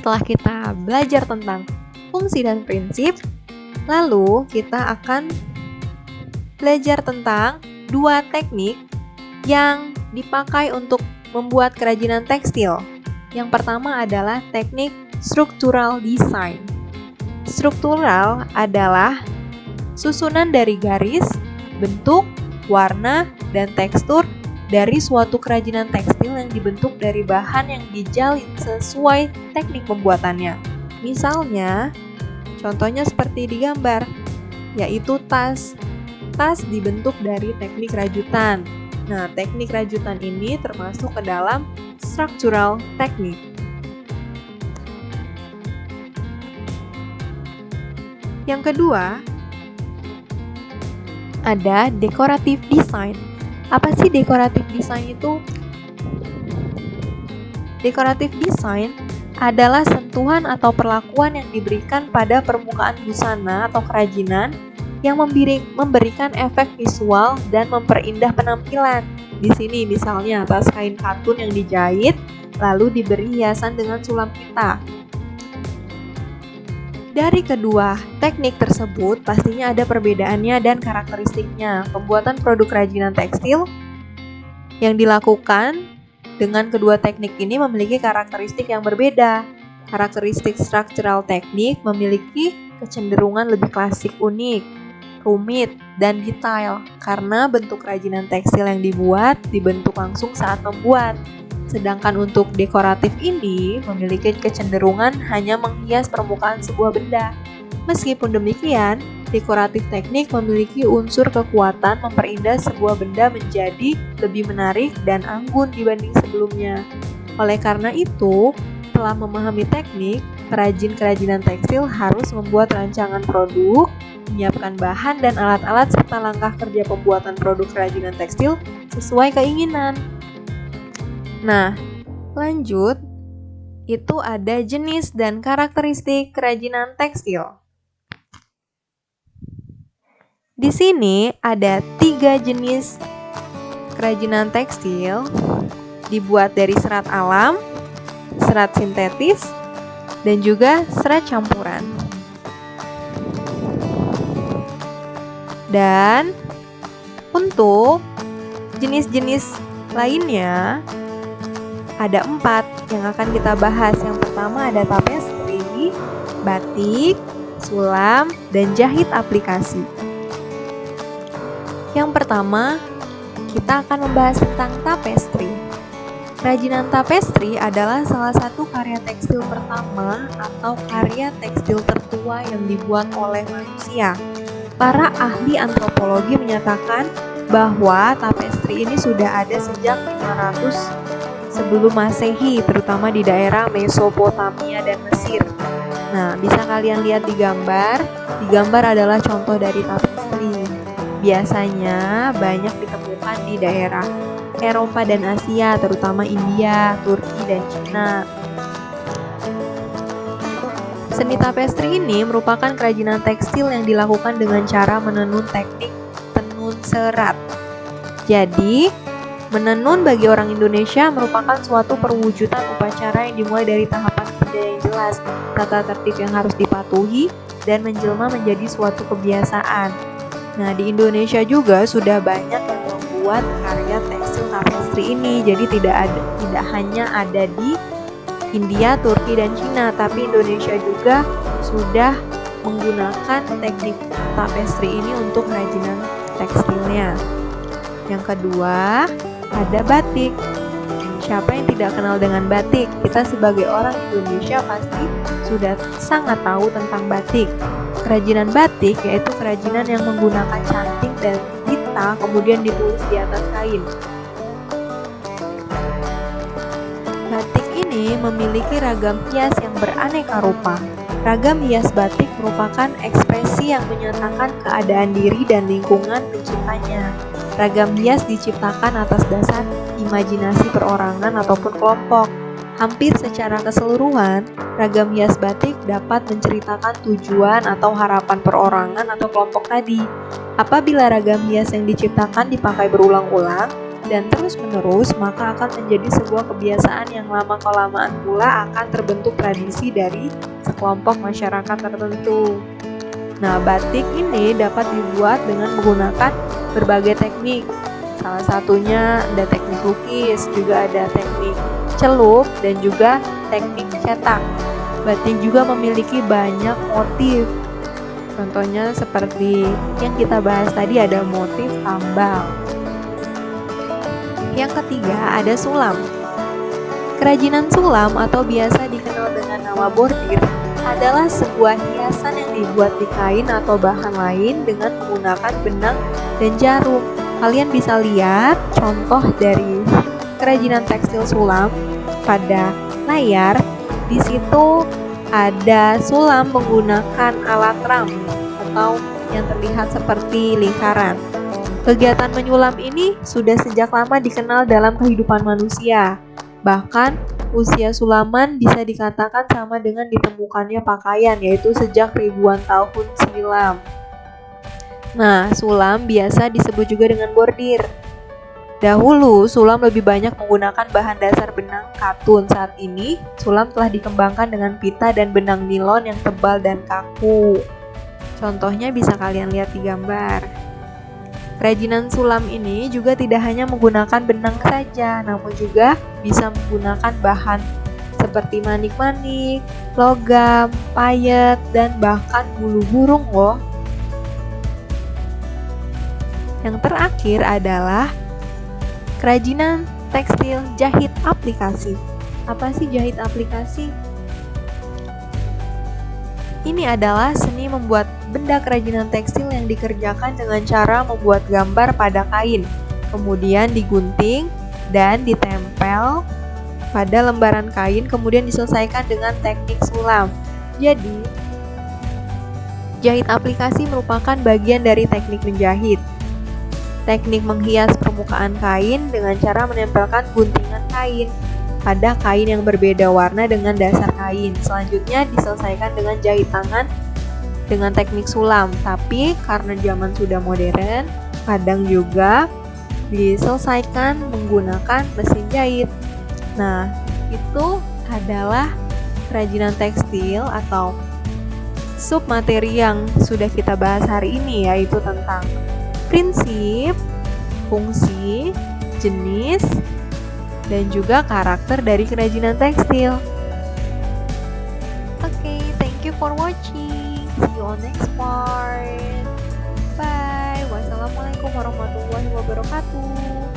setelah kita belajar tentang fungsi dan prinsip, lalu kita akan belajar tentang dua teknik yang dipakai untuk membuat kerajinan tekstil. Yang pertama adalah teknik structural design. Struktural adalah susunan dari garis, bentuk, warna, dan tekstur dari suatu kerajinan tekstil yang dibentuk dari bahan yang dijalin sesuai teknik pembuatannya. Misalnya, contohnya seperti di gambar, yaitu tas. Tas dibentuk dari teknik rajutan. Nah, teknik rajutan ini termasuk ke dalam structural teknik. Yang kedua, ada decorative design. Apa sih decorative design itu? Decorative design adalah sentuhan atau perlakuan yang diberikan pada permukaan busana atau kerajinan yang memberikan efek visual dan memperindah penampilan. Di sini misalnya atas kain katun yang dijahit lalu diberi hiasan dengan sulam pita. Dari kedua teknik tersebut pastinya ada perbedaannya dan karakteristiknya. Pembuatan produk kerajinan tekstil yang dilakukan dengan kedua teknik ini memiliki karakteristik yang berbeda. Karakteristik structural teknik memiliki kecenderungan lebih klasik, unik, rumit, dan detail karena bentuk kerajinan tekstil yang dibentuk langsung saat membuat. Sedangkan untuk dekoratif ini memiliki kecenderungan hanya menghias permukaan sebuah benda. Meskipun demikian, dekoratif teknik memiliki unsur kekuatan memperindah sebuah benda menjadi lebih menarik dan anggun dibanding sebelumnya. Oleh karena itu, setelah memahami teknik, perajin kerajinan tekstil harus membuat rancangan produk, menyiapkan bahan dan alat-alat serta langkah kerja pembuatan produk kerajinan tekstil sesuai keinginan. Nah, lanjut, itu ada jenis dan karakteristik kerajinan tekstil. Di sini ada 3 jenis kerajinan tekstil, dibuat dari serat alam, serat sintetis, dan juga serat campuran. Dan untuk jenis-jenis lainnya ada 4 yang akan kita bahas. Yang pertama ada tapestri, batik, sulam, dan jahit aplikasi. Yang pertama, kita akan membahas tentang tapestri. Kerajinan tapestri adalah salah satu karya tekstil pertama atau karya tekstil tertua yang dibuat oleh manusia. Para ahli antropologi menyatakan bahwa tapestri ini sudah ada sejak 500 sebelum Masehi, terutama di daerah Mesopotamia dan Mesir. Nah, bisa kalian lihat di gambar. Di gambar adalah contoh dari tapestri. Biasanya banyak ditemukan di daerah Eropa dan Asia, terutama India, Turki, dan Cina. Seni tapestri ini merupakan kerajinan tekstil yang dilakukan dengan cara menenun teknik tenun serat. Jadi, menenun bagi orang Indonesia merupakan suatu perwujudan upacara yang dimulai dari tahapan kerja yang jelas, tata tertib yang harus dipatuhi, dan menjelma menjadi suatu kebiasaan. Nah, di Indonesia juga sudah banyak yang membuat karya tekstil tapestri ini. Jadi tidak hanya ada di India, Turki, dan Cina, tapi Indonesia juga sudah menggunakan teknik tapestri ini untuk kerajinan tekstilnya. Yang kedua, ada batik. Siapa yang tidak kenal dengan batik? Kita sebagai orang Indonesia pasti sudah sangat tahu tentang batik. Kerajinan batik yaitu kerajinan yang menggunakan cantik dan tinta kemudian ditulis di atas kain. Batik ini memiliki ragam hias yang beraneka rupa. Ragam hias batik merupakan ekspresi yang menyatakan keadaan diri dan lingkungan penciptanya. Ragam hias diciptakan atas dasar imajinasi perorangan ataupun kelompok. Hampir secara keseluruhan, ragam hias batik dapat menceritakan tujuan atau harapan perorangan atau kelompok tadi. Apabila ragam hias yang diciptakan dipakai berulang-ulang, dan terus-menerus, maka akan menjadi sebuah kebiasaan yang lama-kelamaan pula akan terbentuk tradisi dari sekelompok masyarakat tertentu. Nah, batik ini dapat dibuat dengan menggunakan berbagai teknik. Salah satunya ada teknik lukis, juga ada teknik celup, dan juga teknik cetak. Batik juga memiliki banyak motif. Contohnya seperti yang kita bahas tadi, ada motif tambang. Yang ketiga, ada sulam. Kerajinan sulam atau biasa dikenal dengan nama bordir adalah sebuah hiasan yang dibuat di kain atau bahan lain dengan menggunakan benang dan jarum. Kalian bisa lihat contoh dari kerajinan tekstil sulam pada layar. Di situ ada sulam menggunakan alat ram atau yang terlihat seperti lingkaran. Kegiatan menyulam ini sudah sejak lama dikenal dalam kehidupan manusia. Bahkan, usia sulaman bisa dikatakan sama dengan ditemukannya pakaian, yaitu sejak ribuan tahun silam. Nah, sulam biasa disebut juga dengan bordir. Dahulu, sulam lebih banyak menggunakan bahan dasar benang katun. Saat ini, sulam telah dikembangkan dengan pita dan benang nilon yang tebal dan kaku. Contohnya bisa kalian lihat di gambar. Kerajinan sulam ini juga tidak hanya menggunakan benang saja, namun juga bisa menggunakan bahan seperti manik-manik, logam, payet, dan bahkan bulu burung loh. Yang terakhir adalah kerajinan tekstil jahit aplikasi. Apa sih jahit aplikasi? Ini adalah seni membuat benda kerajinan tekstil yang dikerjakan dengan cara membuat gambar pada kain, kemudian digunting dan ditempel pada lembaran kain, kemudian diselesaikan dengan teknik sulam. Jadi, jahit aplikasi merupakan bagian dari teknik menjahit. Teknik menghias permukaan kain dengan cara menempelkan guntingan kain pada kain yang berbeda warna dengan dasar kain. Selanjutnya diselesaikan dengan jahit tangan dengan teknik sulam. Tapi karena zaman sudah modern, kadang juga diselesaikan menggunakan mesin jahit. Nah, itu adalah kerajinan tekstil atau submateri yang sudah kita bahas hari ini, yaitu tentang prinsip, fungsi, jenis, dan juga karakter dari kerajinan tekstil. Okay, thank you for watching. See you on next part. Bye. Wassalamualaikum warahmatullahi wabarakatuh.